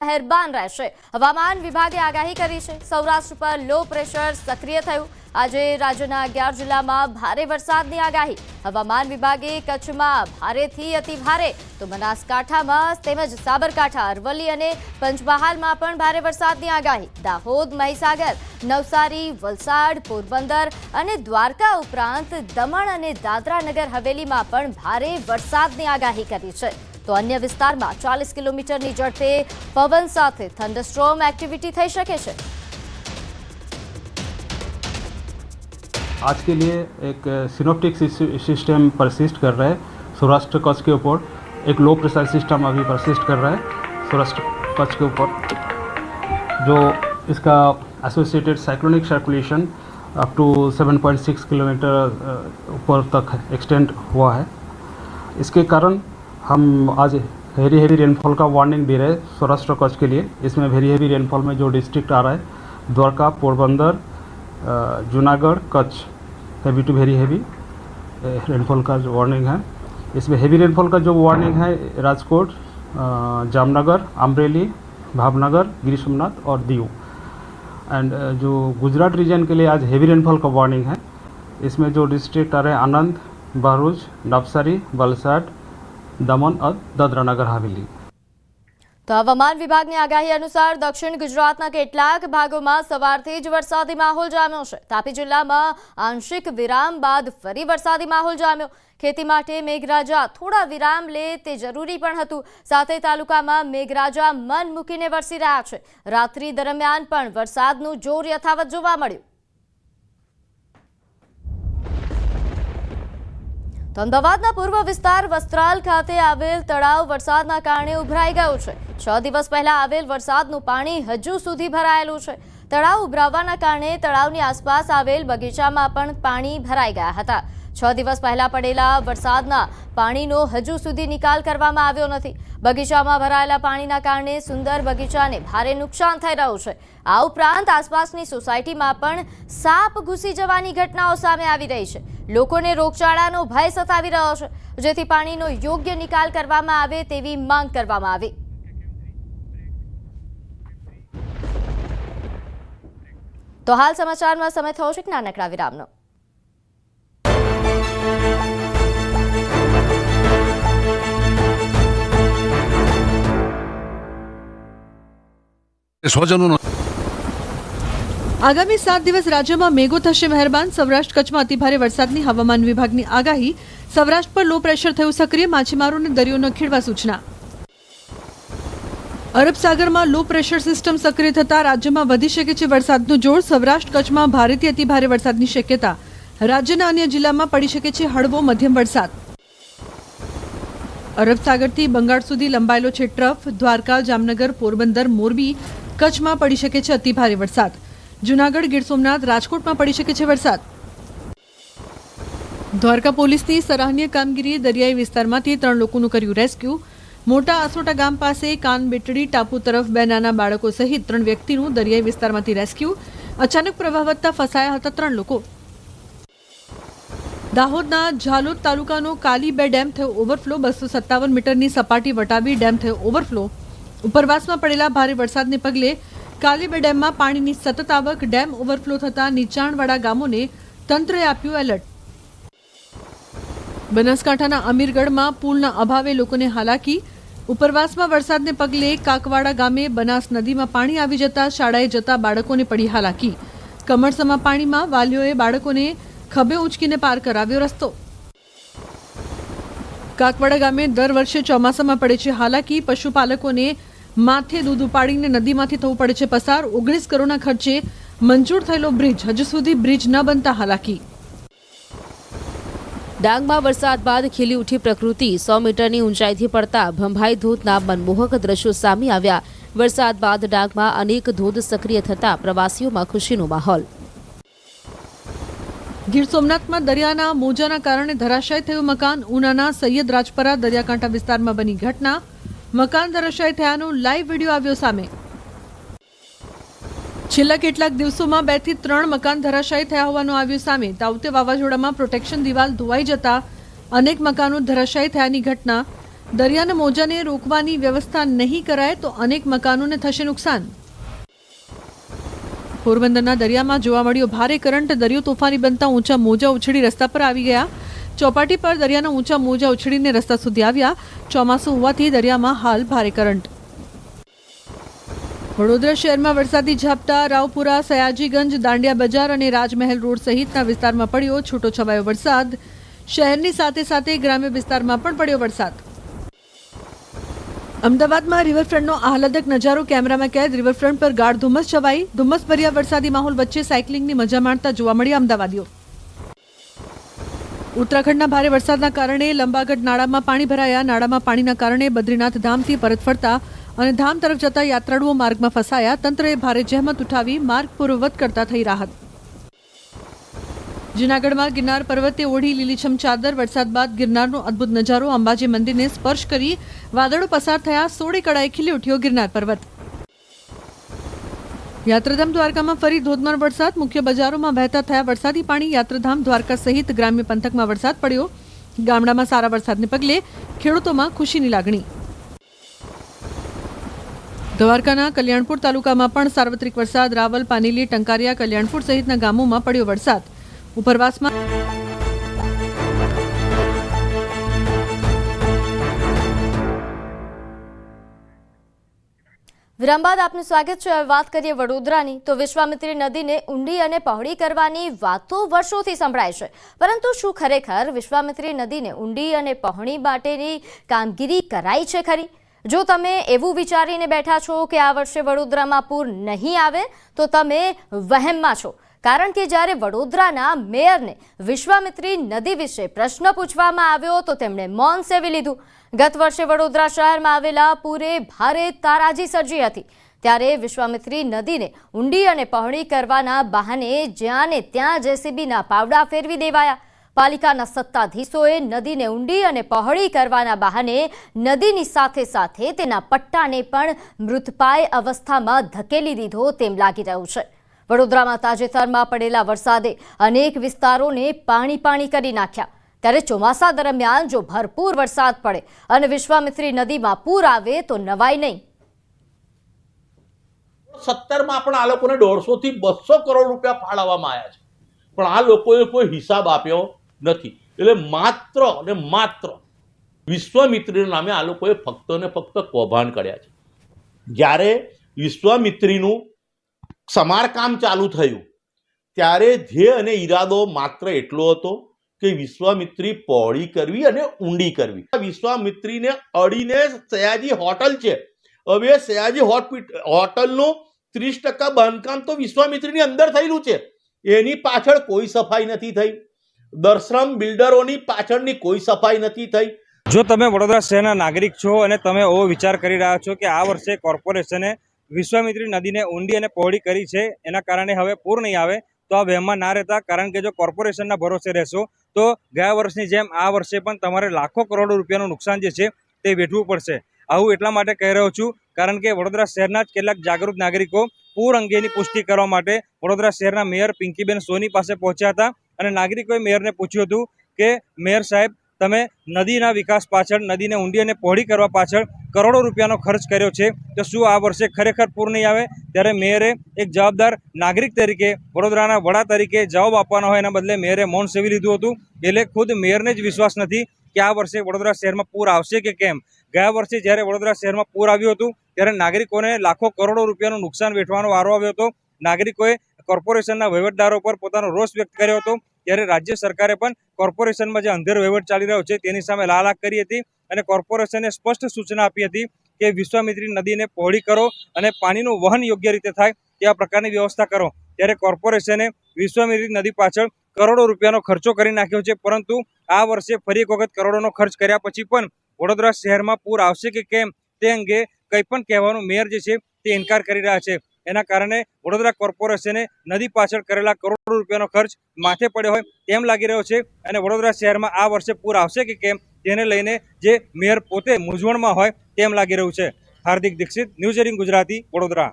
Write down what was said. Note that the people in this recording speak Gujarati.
મહેરબાન રહેશે। હવામાન વિભાગે આગાહી કરી છે। સૌરાષ્ટ્ર પર લો પ્રેશર સક્રિય થયું। આજે રાજ્યના 11 જિલ્લામાં ભારે વરસાદની આગાહી। હવામાન વિભાગે કચ્છમાં ભારેથી અતિ ભારે તો બનાસકાંઠામાં તેમજ સાબરકાંઠા, અરવલ્લી અને પંચમહાલમાં પણ ભારે વરસાદની આગાહી। દાહોદ, મહીસાગર, નવસારી, વલસાડ, પોરબંદર અને દ્વારકા ઉપરાંત દમણ અને દાદરા નગર હવેલીમાં પણ ભારે વરસાદની આગાહી કરી છે। तो अन्य विस्तार में 40 किलोमीटर झड़पे पवन साथ थंडरस्टॉर्म एक्टिविटी थई शके छे। आज के लिए एक सिनोप्टिक सिस्टम परसिस्ट कर रहा है सौराष्ट्र कच्छ के ऊपर। एक लो प्रेशर सिस्टम अभी परसिस्ट कर रहा है सौराष्ट्र कच्छ के ऊपर, जो इसका associated cyclonic circulation up to 7.6 kilometre ऊपर तक एक्सटेंड हुआ है। इसके कारण हम आज वेरी हेवी रेनफॉल का वार्निंग दे रहे हैं सौराष्ट्र कच्छ के लिए। इसमें वेरी हेवी रेनफॉल में जो डिस्ट्रिक्ट आ रहा है Dwarka, Porbandar, Junagadh, Kutch, heavy to very heavy rainfall का जो वार्निंग है। इसमें हेवी रेनफॉल का जो वार्निंग है राजकोट, जामनगर, अमरेली, भावनगर, गिर सोमनाथ और दीव। एंड जो गुजरात रीजन के लिए आज हेवी रेनफॉल का वार्निंग है। इसमें जो डिस्ट्रिक्ट आ रहे हैं आनंद, भरूच, नवसारी, वलसाड, दमन और दादरा नगर हवेली। तो हवामान विभागની આગાહી અનુસાર દક્ષિણ ગુજરાતના કેટલાક ભાગોમાં સવારથી જ વરસાદી માહોલ જામ્યો છે। તાપી જિલ્લામાં આંશિક વિરામ બાદ ફરી વરસાદી માહોલ જામ્યો। ખેતી માટે મેઘરાજા થોડા વિરામ લે તે જરૂરી પણ હતું। સાથે તાલુકામાં મેઘરાજા મન મૂકીને વરસી રહ્યા છે। રાત્રિ દરમિયાન પણ વરસાદનું જોર યથાવત જોવા મળ્યું। तो अमदावादना पूर्व विस्तार वस्त्राल खाते आवेल तळाव वरसादना कारणे उभराई गयो छे। 6 दिवस पहला आवेल वरसादनुं पाणी हजू सुधी भरायेलुं छे। तळाव उभरावाना कारणे तळावनी आसपास आवेल बगीचामां पण पाणी भराई गया हता। 6 दिवस पहला पड़ेला वरसादना पाणीनो हजू सुधी निकाल करवामां आव्यो नथी। बगीचामां भरायेला पाणीना कारणे सुंदर बगीचाने भारे नुकसान थई रह्युं छे। आ उपरांत आसपासनी सोसायटीमां पण साप घुसी जवानी घटनाओ सामे आवी रही छे। लोकोने रोगचाळानो भय सतावी रह्यो छे, जेथी पाणीनो योग्य निकाल करवामां आवे तेवी मांग करवामां आवी। तो हाल समाचारमां समय थयो छे नानकड़ा विरामनो। आगामी 7 दिवस राज्य में मेघो थशे मेहरबान। सौराष्ट्र कच्छ में अतिभारे वरसादनी हवामान विभागनी आगाही। सौराष्ट्र पर लो प्रेशर थयुं सक्रिय, माछीमारोने दरियो न खेडवा सूचना। अरब सागर में लो प्रेशर सिस्टम सक्रिय थता राज्य में वधी शके छे वरसादनुं जोर। सौराष्ट्र कच्छ में भारेथी अतिभारे वरसादनी शक्यता। राज्यना अन्य जिल्ला में पड़ी शके छे हळवो मध्यम वरसाद। अरब सागर थी बंगाळ सुधी लंबायेलो छे ट्रफ। द्वारका, जामनगर, पोरबंदर, मोरबी, कच्छ में पड़ी शके छे अतिभारे वरसाद। जूनागढ़, गिर सोमनाथ, राजकोट में पड़ी शके छे वरसाद। द्वारका पोलीसनी सराहनीय कामगीरी। दरियाई विस्तारमांथी 3 लोकोनुं कर्युं रेस्क्यू। मोटा आसोटा गाम पासे कानबेटड़ी टापू तरफ 2 नाना बाळको सहित 3 व्यक्तिनुं दरियाई विस्तारमांथी रेस्क्यू। अचानक प्रवाह વધતા ફસાયા હતા 3 લોકો। દાહોદના ઝાલોદ તાલુકાનો કાલી 2 ડેમ થયો ઓવરફ્લો। 257 મીટરની સપાટી વટાવી ડેમ થયો ઓવરફ્લો। ઉપરવાસમાં પડેલા ભારે વરસાદને પગલે કાલી 2 ડેમમાં પાણીની સતત આવક। ડેમ ઓવરફ્લો થતા નીચાણવાળા ગામોને તંત્રએ આપ્યું એલર્ટ। બનાસકાંઠાના અમીરગઢમાં પુલના અભાવે લોકોને હાલાકી। ઉપરવાસમાં વરસાદને પગલે કાકવાડા ગામે બનાસ નદીમાં પાણી આવી જતા શાળાએ જતા બાળકોને પડી હાલાકી। કમરસમા પાણીમાં વાલીઓએ બાળકોને ખભે ઉંચકીને પાર કરાવ્યો રસ્તો। કાકવાડા ગામે દર વર્ષે ચોમાસામાં પડે છે હાલાકી। પશુપાલકોને માથે દૂધ ઉપાડીને નદીમાંથી થવું પડે છે પસાર। 19 કરોડના ખર્ચે મંજૂર થયેલો બ્રિજ હજુ સુધી બ્રિજ ન બનતા હાલાકી। ડાંગમાં વરસાદ બાદ ખીલી ઉઠી પ્રકૃતિ। 100 મીટરની ઊંચાઈથી પડતા ભંભાઈ ધોધના મનમોહક દ્રશ્યો સામે આવ્યા। વરસાદ બાદ ડાંગમાં અનેક ધોધ સક્રિય થતા પ્રવાસીઓમાં ખુશીનો માહોલ। ગીર સોમનાથમાં દરિયાના મોજાના કારણે ધરાશાયી થયું મકાન। ઉનાના સૈયદ રાજપરા દરિયાકાંઠા વિસ્તારમાં બની ઘટના। મકાન ધરાશાયી થયાનો લાઈવ વિડીયો આવ્યો સામે। છેલ્લા કેટલાક દિવસોમાં 2 થી 3 મકાન ધરાશાયી થયા હોવાનું આવ્યું સામે। તાઉતે વાવાઝોડામાં પ્રોટેક્શન દિવાલ ધોવાઈ જતા અનેક મકાનો ધરાશાયી થયાની ઘટના। દરિયાના મોજાને રોકવાની વ્યવસ્થા નહીં કરાય તો અનેક મકાનોને થશે નુકસાન. પોરબંદરના દરિયામાં જોવા મળ્યો ભારે કરંટ. દરિયો તોફાની બનતા ઊંચા મોજા ઉછળી રસ્તા પર આવી ગયા. ચોપાટી પર દરિયાના ઊંચા મોજા ઉછળીને રસ્તા સુધી આવ્યા. ચોમાસું હોવાથી દરિયામાં હાલ ભારે કરંટ. વડોદરા શહેરમાં વરસાદી ઝાપટા. રાવપુરા, સયાજીગંજ, દાંડિયા બજાર અને રાજમહેલ રોડ સહિતના વિસ્તારમાં પડ્યો છૂટો છવાયો વરસાદ. શહેરની સાથે સાથે ગ્રામ્ય વિસ્તારમાં પણ પડ્યો વરસાદ. અમદાવાદમાં રિવરફ્રન્ટનો આહલાદક નજારો કેમેરામાં કેદ. રિવરફ્રન્ટ પર ગાઢ ધુમ્મસ છવાઈ. ધુમ્મસભર્યા વરસાદી માહોલ વચ્ચે સાયકલિંગની મજા માણતા જોવા મળ્યા અમદાવાદીઓ. ઉત્તરાખંડના ભારે વરસાદના કારણે લંબાગઢ નાળામાં પાણી ભરાયા. નાળામાં પાણીના કારણે બદ્રીનાથ ધામથી પરત ફરતા અને ધામ તરફ જતા યાત્રાળુઓ માર્ગમાં ફસાયા. તંત્રએ ભારે જહેમત ઉઠાવી માર્ગ પૂર્વવત કરતા થઈ રાહત. જૂનાગઢમાં ગિરનાર પર્વતે ઓઢી લીલીછમ ચાદર. વરસાદ બાદ ગિરનારનો અદ્ભુત નજારો. અંબાજી મંદિરને સ્પર્શ કરી વાદળો પસાર થયા. સોળે કળાએ ખીલી ઉઠ્યો ગિરનાર પર્વત. યાત્રાધામ દ્વારકામાં ફરી ધોધમાર વરસાદ. મુખ્ય બજારોમાં વહેતા થયા વરસાદી પાણી. યાત્રાધામ દ્વારકા સહિત ગ્રામ્ય પંથકમાં વરસાદ પડ્યો. ગામડામાં સારા વરસાદને પગલે ખેડૂતોમાં ખુશીની લાગણી. દ્વારકાના કલ્યાણપુર તાલુકામાં પણ સાર્વત્રિક વરસાદ. રાવલ, પાનેલી, ટંકારિયા, કલ્યાણપુર સહિતના ગામોમાં પડ્યો વરસાદ. ઉપરવાસમાં વિરામ બાદ આપનું સ્વાગત છે. હવે વાત કરીએ વડોદરાની. તો વિશ્વામિત્રી નદીને ઊંડી અને પહોળી કરવાની વાતો વર્ષોથી સંભળાય છે, પરંતુ શું ખરેખર વિશ્વામિત્રી નદીને ઊંડી અને પહોળી માટેની કામગીરી કરાઈ છે ખરી? જો તમે એવું વિચારીને બેઠા છો કે આ વર્ષે વડોદરામાં પૂર નહીં આવે તો તમે વહેમમાં છો. કારણ કે જ્યારે વડોદરાના મેયરને વિશ્વામિત્રી નદી વિશે પ્રશ્ન પૂછવામાં આવ્યો તો તેમણે મૌન સેવી લીધું. ગત વર્ષે વડોદરા શહેરમાં આવેલા પૂરે ભારે તારાજી સર્જી હતી. ત્યારે વિશ્વામિત્રી નદીને ઊંડી અને પહોળી કરવાના બહાને જ્યાં ને ત્યાં જેસીબીના પાવડા ફેરવી દેવાયા. પાલિકાના સત્તાધીશોએ નદીને ઊંડી અને પહોળી કરવાના બહાને નદીની સાથે સાથે તેના પટ્ટાને પણ મૃતપાય અવસ્થામાં ધકેલી દીધો તેમ લાગી રહ્યું છે. વડોદરામાં તાજેતરમાં પડેલા વરસાદે અનેક વિસ્તારોને પાણી કરી નાખ્યા. ત્યારે ચોમાસા દરમિયાન જો ભરપૂર વરસાદ પડે અને વિશ્વામિત્રી નદીમાં પૂર આવે તો નવાઈ નહીં. 17માં પણ આ લોકોને 150 થી 200 કરોડ રૂપિયા ફાળવવામાં આવ્યા છે, પણ આ લોકોએ કોઈ હિસાબ આપ્યો નથી. એટલે માત્ર અને માત્ર વિશ્વામિત્રીના નામે આ લોકોએ ફક્ત ને ફક્ત કૌભાંડ કર્યા છે. જ્યારે વિશ્વામિત્રીનું સમારકામ ચાલુ થયું ત્યારે ધ્યેય અને ઈરાદો માત્ર એટલો હતો કે વિશ્વામિત્રી પહોળી કરવી અને ઊંડી કરવી. વિશ્વામિત્રીને અડીને સયાજી હોટલ છે. હવે સયાજી હોટલનું 30% બાંધકામ તો વિશ્વામિત્રીની અંદર થયેલું છે. એની પાછળ કોઈ સફાઈ નથી થઈ. દર્શન બિલ્ડરોની પાછળની કોઈ સફાઈ નથી થઈ. જો તમે વડોદરા શહેરના નાગરિક છો અને તમે એવો વિચાર કરી રહ્યા છો કે આ વર્ષે કોર્પોરેશને વિશ્વામિત્રી નદીને ઊંડી અને પહોળી કરી છે, એના કારણે હવે પૂર નહીં આવે, તો આ વહેમમાં ના રહેતા. કારણ કે જો કોર્પોરેશનના ભરોસે રહેશો તો ગયા વર્ષની જેમ આ વર્ષે પણ તમારે લાખો કરોડો રૂપિયાનું નુકસાન જે છે તે વેઠવું પડશે. આવું એટલા માટે કહી રહ્યો છું કારણ કે વડોદરા શહેરના જ કેટલાક જાગૃત નાગરિકો પૂર અંગેની પુષ્ટિ કરવા માટે વડોદરા શહેરના મેયર પિંકીબેન સોની પાસે પહોંચ્યા હતા અને નાગરિકોએ મેયરને પૂછ્યું હતું કે મેયર સાહેબ, તમે નદીના વિકાસ પાછળ, નદીને ઊંડી અને પહોળી કરવા પાછળ કરોડો રૂપિયાનો ખર્ચ કર્યો છે, તો શું આ વર્ષે ખરેખર પૂર નહીં આવે? ત્યારે મેયરે એક જવાબદાર નાગરિક તરીકે, વડોદરાના વડા તરીકે જવાબ આપવાનો હોય એના બદલે મેયરે મૌન સેવી લીધું હતું. એટલે ખુદ મેયરને જ વિશ્વાસ નથી કે આ વર્ષે વડોદરા શહેરમાં પૂર આવશે કે કેમ. ગયા વર્ષે જ્યારે વડોદરા શહેરમાં પૂર આવ્યું હતું ત્યારે નાગરિકોને લાખો કરોડો રૂપિયાનું નુકસાન વેઠવાનો વારો આવ્યો હતો. નાગરિકોએ કોર્પોરેશનના વહીવટદારો પર પોતાનો રોષ વ્યક્ત કર્યો હતો. ત્યારે રાજ્ય સરકારે પણ કોર્પોરેશનમાં જે અંધેર વહીવટ ચાલી રહ્યો છે તેની સામે લાલાક કરી હતી અને કોર્પોરેશને સ્પષ્ટ સૂચના આપી હતી કે વિશ્વામિત્રી નદીને પહોળી કરો અને પાણીનું વહન યોગ્ય રીતે થાય તેવા પ્રકારની વ્યવસ્થા કરો. ત્યારે કોર્પોરેશને વિશ્વામિત્રી નદી પાછળ કરોડો રૂપિયાનો ખર્ચો કરી નાખ્યો છે, પરંતુ આ વર્ષે ફરી એક વખત કરોડોનો ખર્ચ કર્યા પછી પણ વડોદરા શહેરમાં પૂર આવશે કે કેમ તે અંગે કંઈ પણ કહેવાનું મેયર જે છે તે ઇનકાર કરી રહ્યા છે. એના કારણે વડોદરા કોર્પોરેશને નદી પાછળ કરેલા કરોડો રૂપિયાનો ખર્ચ માથે પડ્યો હોય તેમ લાગી રહ્યો છે અને વડોદરા શહેરમાં આ વર્ષે પૂર આવશે કે કેમ તેને લઈને જે મેયર પોતે મૂંઝવણમાં હોય તેમ લાગી રહ્યું છે. હાર્દિક દીક્ષિત, ન્યૂઝ 18 ગુજરાતી, વડોદરા.